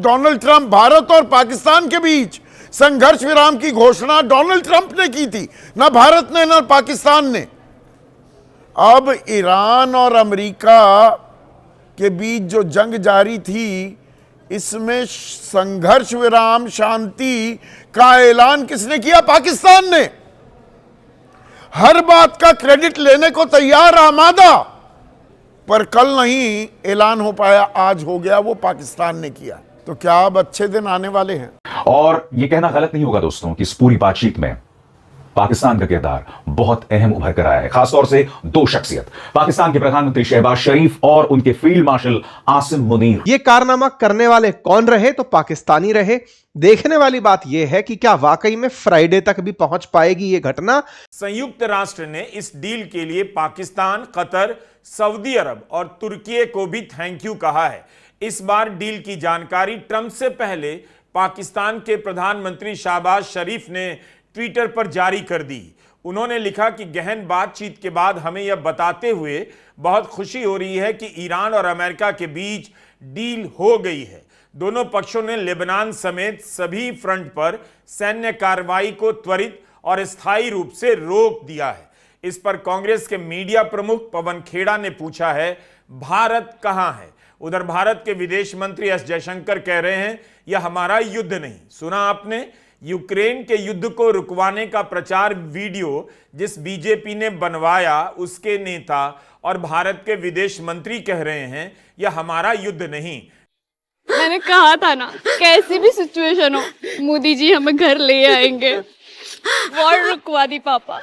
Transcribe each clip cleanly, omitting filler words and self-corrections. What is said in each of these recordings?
Donald Trump, Bharat और पाकिस्तान के बीच संघर्ष विराम की घोषणा डोनाल्ड ट्रंप ने की थी, ना भारत ने ना पाकिस्तान ने। अब ईरान और अमेरिका के बीच जो जंग जारी थी, इसमें संघर्ष विराम, शांति का ऐलान किसने किया? पाकिस्तान ने। हर बात का क्रेडिट लेने को तैयार, आमादा, पर कल नहीं ऐलान हो पाया, आज हो गया, वो पाकिस्तान ने किया। तो क्या अब अच्छे दिन आने वाले हैं? और यह कहना गलत नहीं होगा दोस्तों कि इस पूरी बातचीत में पाकिस्तान का किरदार बहुत अहम उभर कर आया है, खासतौर से दो शख्सियत, पाकिस्तान के प्रधानमंत्री शहबाज शरीफ और उनके फील्ड मार्शल आसिम मुनीर। ये कारनामा करने वाले कौन रहे? तो पाकिस्तानी रहे। देखने वाली बात यह है कि क्या वाकई में फ्राइडे तक भी पहुंच पाएगी ये घटना। संयुक्त राष्ट्र ने इस डील के लिए पाकिस्तान, कतर, सऊदी अरब और तुर्की को भी थैंक यू कहा है। इस बार डील की जानकारी ट्रंप से पहले पाकिस्तान के प्रधानमंत्री शहबाज शरीफ ने ट्विटर पर जारी कर दी। उन्होंने लिखा कि गहन बातचीत के बाद हमें यह बताते हुए बहुत खुशी हो रही है कि ईरान और अमेरिका के बीच डील हो गई है। दोनों पक्षों ने लेबनान समेत सभी फ्रंट पर सैन्य कार्रवाई को त्वरित और स्थायी रूप से रोक दिया है। इस पर कांग्रेस के मीडिया प्रमुख पवन खेड़ा ने पूछा है, भारत कहां है? उधर भारत के विदेश मंत्री एस जयशंकर कह रहे हैं, यह हमारा युद्ध नहीं। सुना आपने? यूक्रेन के युद्ध को रुकवाने का प्रचार वीडियो जिस बीजेपी ने बनवाया, उसके नेता और भारत के विदेश मंत्री कह रहे हैं, यह हमारा युद्ध नहीं। मैंने कहा था ना, कैसी भी सिचुएशन हो मोदी जी हमें घर ले आएंगे। वॉर रुकवा दी पापा।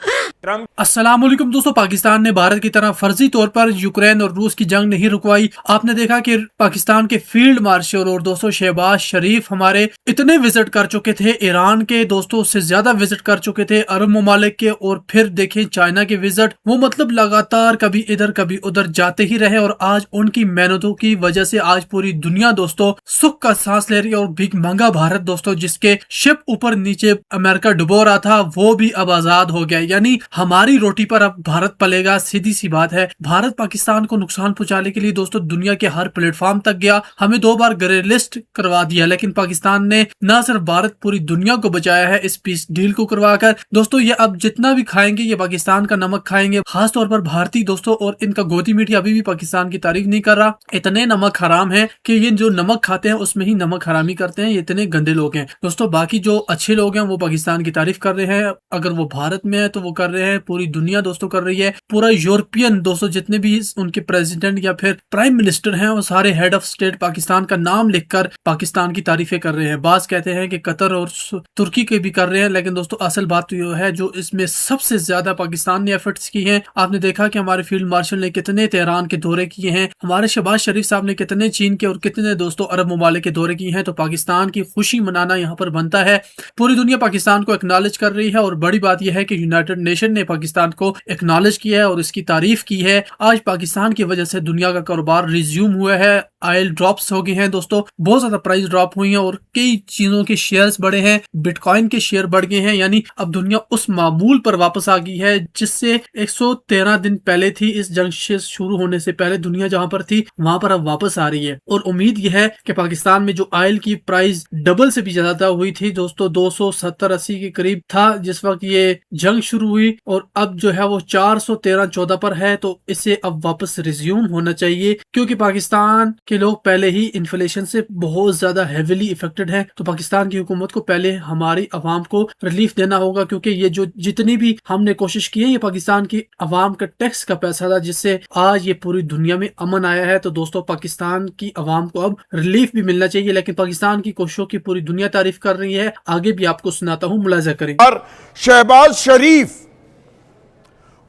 अस्सलाम वालेकुम दोस्तों, पाकिस्तान ने भारत की तरह फर्जी तौर पर यूक्रेन और रूस की जंग नहीं रुकवाई। आपने देखा कि पाकिस्तान के फील्ड मार्शल और दोस्तों शहबाज शरीफ हमारे इतने विजिट कर चुके थे, ईरान के दोस्तों से ज्यादा विजिट कर चुके थे, अरब ममालिक के, और फिर देखें चाइना के विजिट। वो मतलब लगातार कभी इधर कभी उधर जाते ही रहे, और आज उनकी मेहनतों की वजह से आज पूरी दुनिया दोस्तों सुख का सांस ले रही है। और भीख मंगा भारत दोस्तों, जिसके शिप ऊपर नीचे अमेरिका डुबो रहा था, वो भी अब आजाद हो गया। यानी हमारी रोटी पर अब भारत पलेगा, सीधी सी बात है। भारत पाकिस्तान को नुकसान पहुंचाने के लिए दोस्तों दुनिया के हर प्लेटफॉर्म तक गया, हमें 2 बार ग्रे लिस्ट करवा दिया, लेकिन पाकिस्तान ने न सिर्फ भारत, पूरी दुनिया को बचाया है इस पीस डील को करवाकर। दोस्तों ये अब जितना भी खाएंगे ये पाकिस्तान का नमक खाएंगे, खासतौर पर भारतीय दोस्तों, और इनका गोदी मीडिया अभी भी पाकिस्तान की तारीफ नहीं कर रहा। इतने नमक हराम है कि ये जो नमक खाते हैं उसमें ही नमक हरामी करते हैं, ये इतने गंदे लोग हैं दोस्तों। बाकी जो अच्छे लोग हैं वो पाकिस्तान की तारीफ कर रहे हैं, अगर वो भारत में है तो वो कर रहे हैं, पूरी दुनिया दोस्तों कर रही है। पूरा यूरोपियन दोस्तों जितने भी उनके प्रेसिडेंट या फिर प्राइम मिनिस्टर हैं, वो सारे हेड ऑफ स्टेट पाकिस्तान का नाम लिखकर पाकिस्तान की तारीफें कर रहे हैं। बास कहते हैं कि कतर और तुर्की के भी कर रहे हैं, लेकिन दोस्तों असल बात तो ये है जो इसमें सबसे ज्यादा पाकिस्तान ने एफर्ट्स की हैं। आपने देखा कि हमारे फील्ड मार्शल ने कितने तेहरान के दौरे किए हैं, हमारे शहबाज शरीफ साहब ने कितने चीन के और कितने दोस्तों अरब ममालिक के दौरे किए हैं। तो पाकिस्तान की खुशी मनाना यहाँ पर बनता है। पूरी दुनिया पाकिस्तान को एक्नॉलेज कर रही है, और बड़ी बात यह है कि यूनाइटेड नेशन ने पाकिस्तान को एक्नॉलेज किया है और इसकी तारीफ की है। आज पाकिस्तान की वजह से दुनिया का कारोबार रिज्यूम हुआ है, ऑयल ड्रॉप्स हो गए हैं दोस्तों, बहुत ज्यादा प्राइस ड्रॉप हुई है, और कई चीजों के शेयर्स बढ़े हैं, बिटकॉइन के शेयर बढ़ गए हैं। यानी अब दुनिया उस मामूल पर वापस आ गई है जिससे 113 दिन पहले थी। इस जंग से शुरू होने से पहले दुनिया जहां पर थी वहां पर अब वापस आ रही है। और उम्मीद यह है कि पाकिस्तान में जो ऑयल की प्राइस डबल से भी ज्यादा हुई थी दोस्तों, 270-80 के करीब था जिस वक्त ये जंग शुरू हुई, और अब जो है वो 413-14 पर है। तो इसे अब वापस रिज्यूम होना चाहिए, क्योंकि पाकिस्तान के लोग पहले ही इन्फ्लेशन से बहुत ज्यादा हेविली इफेक्टेड हैं। तो पाकिस्तान की हुकूमत को पहले हमारी अवाम को रिलीफ देना होगा, क्योंकि ये जो जितनी भी हमने कोशिश की है ये पाकिस्तान की अवाम का टैक्स का पैसा था, जिससे आज ये पूरी दुनिया में अमन आया है। तो दोस्तों पाकिस्तान की अवाम को अब रिलीफ भी मिलना चाहिए, लेकिन पाकिस्तान की कोशिशों की पूरी दुनिया तारीफ कर रही है। आगे भी आपको सुनाता हूँ, मुलाजा करें। और शहबाज शरीफ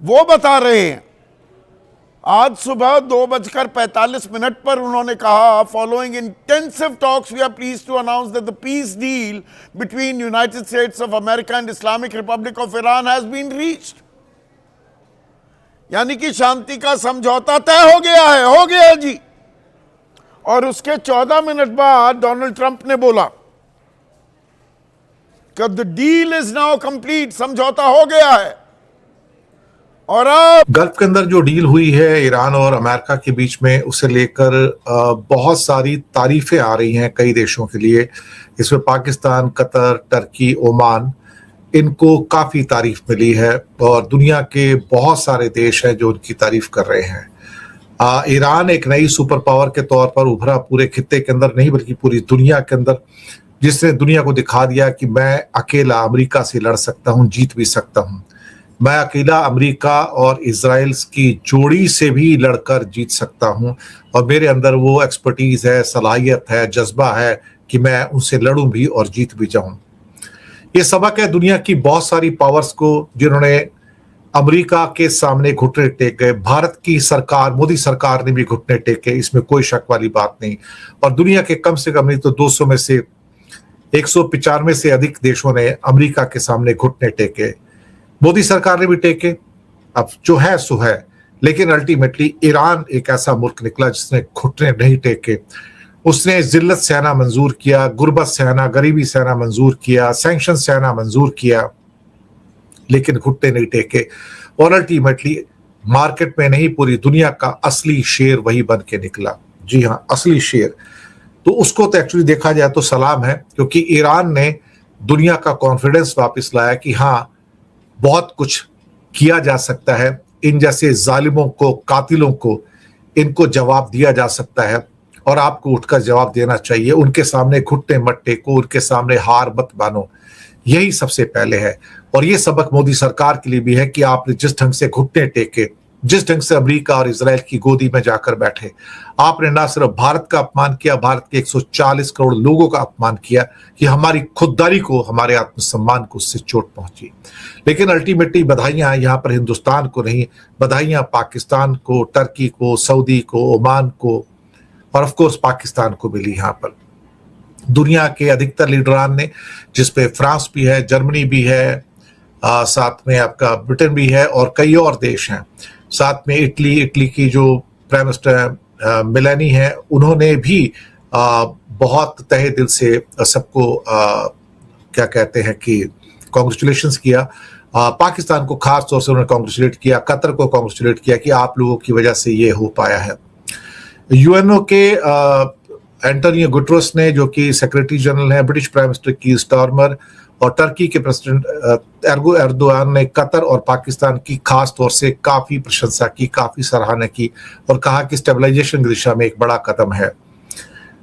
वो बता रहे हैं, आज सुबह 2:45 पर उन्होंने कहा, following intensive talks we are pleased to announce that the peace deal between United States of America and Islamic Republic of Iran has been reached. यानी कि शांति का समझौता तय हो गया है जी। और उसके 14 मिनट बाद डोनाल्ड ट्रंप ने बोला कि the deal is now complete, समझौता हो गया है। और अब गल्फ के अंदर जो डील हुई है ईरान और अमेरिका के बीच में, उसे लेकर बहुत सारी तारीफें आ रही हैं कई देशों के लिए। इसमें पाकिस्तान, कतर, टर्की, ओमान, इनको काफ़ी तारीफ मिली है और दुनिया के बहुत सारे देश हैं जो उनकी तारीफ कर रहे हैं। ईरान एक नई सुपर पावर के तौर पर उभरा पूरे खित्ते के अंदर नहीं बल्कि पूरी दुनिया के अंदर, जिसने दुनिया को दिखा दिया कि मैं अकेला अमेरिका से लड़ सकता हूं, जीत भी सकता हूं। मैं अकेला अमेरिका और इजराइल की जोड़ी से भी लड़कर जीत सकता हूं और मेरे अंदर वो एक्सपर्टीज है, सलाहियत है, जज्बा है कि मैं उनसे लड़ूं भी और जीत भी जाऊं। ये सबक है दुनिया की बहुत सारी पावर्स को, जिन्होंने अमेरिका के सामने घुटने टेक गए। भारत की सरकार, मोदी सरकार ने भी घुटने टेके, इसमें कोई शक वाली बात नहीं। और दुनिया के कम से कम नहीं तो 200 में से 195 से अधिक देशों ने अमेरिका के सामने घुटने टेके। मोदी सरकार ने भी टेके, अब जो है सो है। लेकिन अल्टीमेटली ईरान एक ऐसा मुल्क निकला जिसने घुटने नहीं टेके। उसने जिल्लत सहना मंजूर किया, गुर्बत सहना, गरीबी सहना मंजूर किया, सैंक्शन सहना मंजूर किया, लेकिन घुटने नहीं टेके। और अल्टीमेटली मार्केट में नहीं, पूरी दुनिया का असली शेर वही बन के निकला। जी हाँ, असली शेर। तो उसको तो एक्चुअली देखा जाए तो सलाम है, क्योंकि ईरान ने दुनिया का कॉन्फिडेंस वापस लाया कि हाँ, बहुत कुछ किया जा सकता है। इन जैसे जालिमों को, कातिलों को, इनको जवाब दिया जा सकता है और आपको उठकर जवाब देना चाहिए। उनके सामने घुटने मत टेको, उनके सामने हार मत मानो, यही सबसे पहले है। और ये सबक मोदी सरकार के लिए भी है कि आपने जिस ढंग से घुटने टेके, जिस ढंग से अमेरिका और इजराइल की गोदी में जाकर बैठे, आपने ना सिर्फ भारत का अपमान किया, भारत के 140 करोड़ लोगों का अपमान किया कि हमारी खुददारी को, हमारे आत्मसम्मान को उससे चोट पहुंची। लेकिन अल्टीमेटली बधाइयां यहाँ पर हिंदुस्तान को नहीं, बधाइयां पाकिस्तान को, टर्की को, सऊदी को, ओमान को और ऑफ कोर्स पाकिस्तान को मिली। यहाँ पर दुनिया के अधिकतर लीडरान ने, जिसपे फ्रांस भी है, जर्मनी भी है, साथ में आपका ब्रिटेन भी है और कई और देश हैं, साथ में इटली की जो प्राइम मिनिस्टर मेलानी है, उन्होंने भी बहुत तहे दिल से सबको क्या कहते हैं कि कॉन्ग्रेचुलेशंस किया। पाकिस्तान को खास तौर से उन्होंने कॉन्ग्रेचुलेट किया, कतर को कॉन्ग्रेचुलेट किया कि आप लोगों की वजह से ये हो पाया है। यूएनओ के एंटोनियो गुटरेस ने, जो कि सेक्रेटरी जनरल है, ब्रिटिश प्राइम मिनिस्टर कीर स्टारमर और टर्की के प्रेसिडेंट एर्दोगान ने कतर और पाकिस्तान की खास तौर से काफी प्रशंसा की, काफी सराहना की और कहा कि स्टेबलाइजेशन की दिशा में एक बड़ा कदम है।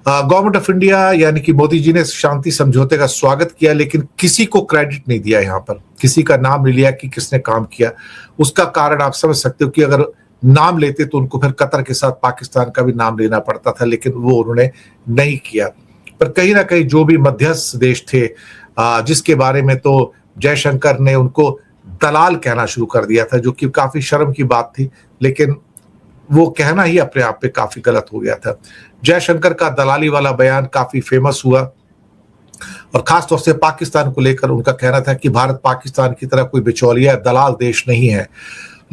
गवर्नमेंट ऑफ इंडिया यानी कि मोदी जी ने शांति समझौते का स्वागत किया, लेकिन किसी को क्रेडिट नहीं दिया, यहाँ पर किसी का नाम नहीं लिया कि किसने काम किया। उसका कारण आप समझ सकते हो कि अगर नाम लेते तो उनको फिर कतर के साथ पाकिस्तान का भी नाम लेना पड़ता था, लेकिन वो उन्होंने नहीं किया। पर कहीं ना कहीं जो भी मध्यस्थ देश थे, जिसके बारे में तो जयशंकर ने उनको दलाल कहना शुरू कर दिया था, जो कि काफी शर्म की बात थी, लेकिन वो कहना ही अपने आप पे काफी गलत हो गया था। जयशंकर का दलाली वाला बयान काफी फेमस हुआ और खासतौर से पाकिस्तान को लेकर उनका कहना था कि भारत पाकिस्तान की तरह कोई बिचौलिया दलाल देश नहीं है।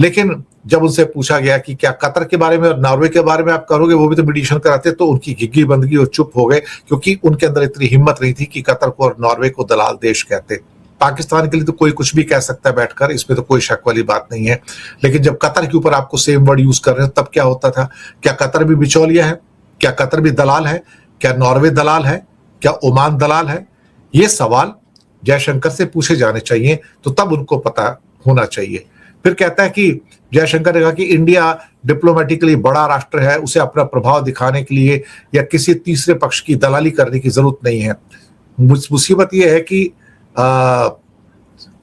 लेकिन जब उनसे पूछा गया कि क्या कतर के बारे में और नॉर्वे के बारे में आप करोगे, वो भी तो मीडिएशन कराते, तो उनकी घिग्गी बंदगी और चुप हो गए, क्योंकि उनके अंदर इतनी हिम्मत नहीं थी कि कतर को और नॉर्वे को दलाल देश कहते। पाकिस्तान के लिए तो कोई कुछ भी कह सकता है बैठकर, इसमें तो कोई शक वाली बात नहीं है। लेकिन जब कतर के ऊपर आपको सेम वर्ड यूज कर रहे हो, तब क्या होता था? क्या कतर भी बिचौलिया है? क्या कतर भी दलाल है? क्या नॉर्वे दलाल है? क्या ओमान दलाल है? ये सवाल जयशंकर से पूछे जाने चाहिए, तो तब उनको पता होना चाहिए। फिर कहता है कि जयशंकर ने कहा कि इंडिया डिप्लोमेटिकली बड़ा राष्ट्र है, उसे अपना प्रभाव दिखाने के लिए या किसी तीसरे पक्ष की दलाली करने की जरूरत नहीं है। मुसीबत यह है कि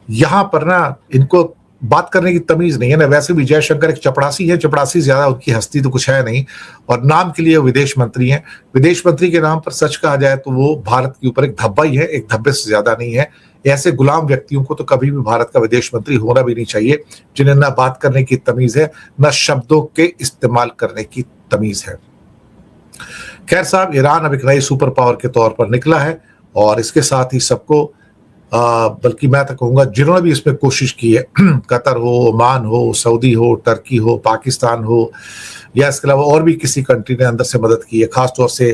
यहां पर ना इनको बात करने की तमीज नहीं है ना। वैसे भी जयशंकर एक चपड़ासी है, चपड़ासी ज्यादा उनकी हस्ती तो कुछ है नहीं, और नाम के लिए विदेश मंत्री हैं। विदेश मंत्री के नाम पर सच कहा जाए तो वो भारत के ऊपर एक धब्बा ही है, एक धब्बे से ज्यादा नहीं है। ऐसे गुलाम व्यक्तियों को तो कभी भी भारत का विदेश मंत्री होना भी नहीं चाहिए, जिन्हें ना बात करने की तमीज है, ना शब्दों के इस्तेमाल करने की तमीज है। खैर साहब, ईरान अब एक नई सुपर पावर के तौर पर निकला है और इसके साथ ही सबको बल्कि मैं तो कहूंगा जिन्होंने भी इसमें कोशिश की है, कतर हो, ओमान हो, सऊदी हो, टर्की हो, पाकिस्तान हो, या इसके अलावा और भी किसी कंट्री ने अंदर से मदद की है। खासतौर से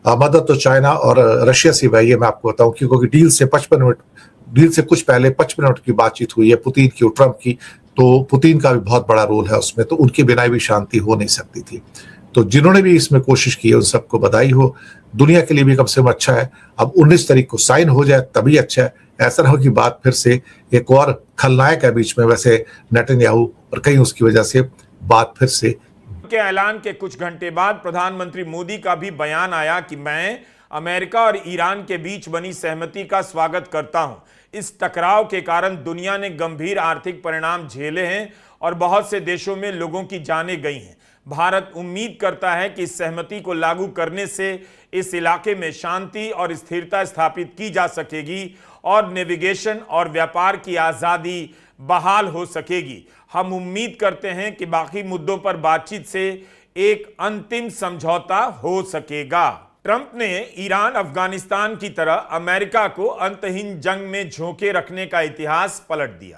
मदद तो चाइना और रशिया से भाई है, मैं आपको बताऊं, क्योंकि डील से कुछ पहले 55 मिनट की बातचीत हुई है पुतिन की और ट्रंप की, तो पुतिन का भी बहुत बड़ा रोल है उसमें, तो उनके बिना भी शांति हो नहीं सकती थी। तो जिन्होंने भी इसमें कोशिश की है उन सबको बधाई हो। दुनिया के लिए भी कम से कम अच्छा है। अब 19 तारीख को साइन हो जाए तभी अच्छा है। ऐसा ना हो कि बात फिर से एक और खलनायक है बीच में, वैसे नेतन्याहू, और कहीं उसकी वजह से बात फिर से। के ऐलान के कुछ घंटे बाद प्रधानमंत्री मोदी का भी बयान आया कि मैं अमेरिका और ईरान के बीच बनी सहमति का स्वागत करता हूं। इस टकराव के कारण दुनिया ने गंभीर आर्थिक परिणाम झेले हैं और बहुत से देशों में लोगों की जानें गई हैं। भारत उम्मीद करता है कि इस सहमति को लागू करने से इस इलाके में शांति और स्थिरता स्थापित की जा सकेगी और नेविगेशन और व्यापार की आज़ादी बहाल हो सकेगी। हम उम्मीद करते हैं कि बाकी मुद्दों पर बातचीत से एक अंतिम समझौता हो सकेगा। ट्रंप ने ईरान अफगानिस्तान की तरह अमेरिका को अंतहीन जंग में झोंके रखने का इतिहास पलट दिया।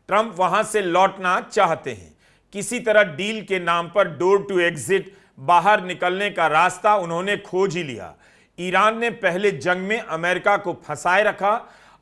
ट्रंप वहां से लौटना चाहते हैं। किसी तरह डील के नाम पर डोर टू एग्जिट, बाहर निकलने का रास्ता उन्होंने खोज ही लिया। ईरान ने पहले जंग में अमेरिका को फंसाए रखा,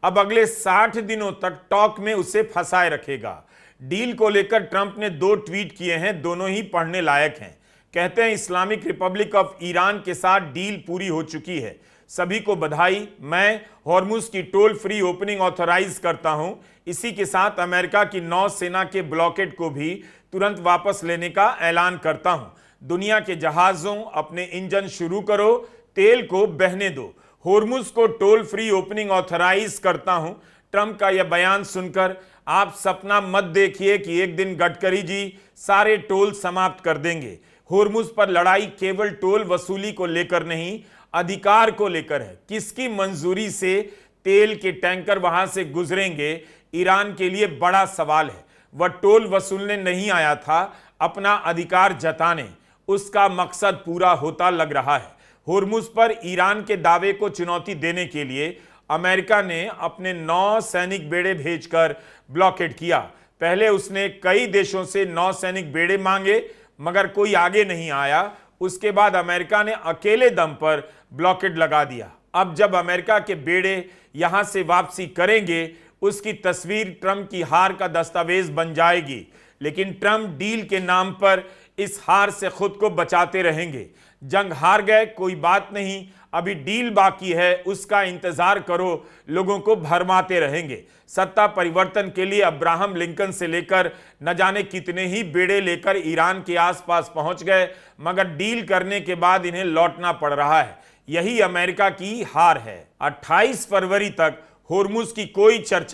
अब अगले 60 दिनों तक टॉक में उसे फंसाए रखेगा। डील को लेकर ट्रंप ने 2 ट्वीट किए हैं, दोनों ही पढ़ने लायक हैं। कहते हैं इस्लामिक रिपब्लिक ऑफ ईरान के साथ डील पूरी हो चुकी है। सभी को बधाई। मैं हॉर्मुज की टोल फ्री ओपनिंग ऑथराइज करता हूं। इसी के साथ अमेरिका की नौसेना के ब्लॉकेड को भी तुरंत वापस लेने का ऐलान करता हूं। दुनिया के जहाजों अपने इंजन शुरू करो, तेल को बहने दो। हॉर्मुज को टोल फ्री ओपनिंग ऑथराइज करता हूं। ट्रंप का यह बयान सुनकर आप सपना मत देखिए कि एक दिन गडकरी जी सारे टोल समाप्त कर देंगे। हॉर्मुज पर लड़ाई केवल टोल वसूली को लेकर नहीं, अधिकार को लेकर है। किसकी मंजूरी से तेल के टैंकर वहां से गुजरेंगे, ईरान के लिए बड़ा सवाल है। वह टोल वसूलने नहीं आया था, अपना अधिकार जताने। उसका मकसद पूरा होता लग रहा है। हॉर्मुज पर ईरान के दावे को चुनौती देने के लिए अमेरिका ने अपने 9 सैनिक बेड़े भेजकर ब्लॉकेड किया। पहले उसने कई देशों से 9 सैनिक बेड़े मांगे, मगर कोई आगे नहीं आया। उसके बाद अमेरिका ने अकेले दम पर ब्लॉकेड लगा दिया। अब जब अमेरिका के बेड़े यहां से वापसी करेंगे, उसकी तस्वीर ट्रंप की हार का दस्तावेज बन जाएगी। लेकिन ट्रंप डील के नाम पर इस हार से खुद को बचाते रहेंगे। जंग हार गए कोई बात नहीं, अभी डील बाकी है, उसका इंतजार करो, लोगों को भरमाते रहेंगे। सत्ता परिवर्तन के लिए अब्राहम लिंकन से लेकर न जाने कितने ही बेड़े लेकर ईरान के आसपास पहुंच गए, मगर डील करने के बाद इन्हें लौटना पड़ रहा है। यही अमेरिका की हार है। 28 फरवरी तक हॉर्मुज की कोई चर्चा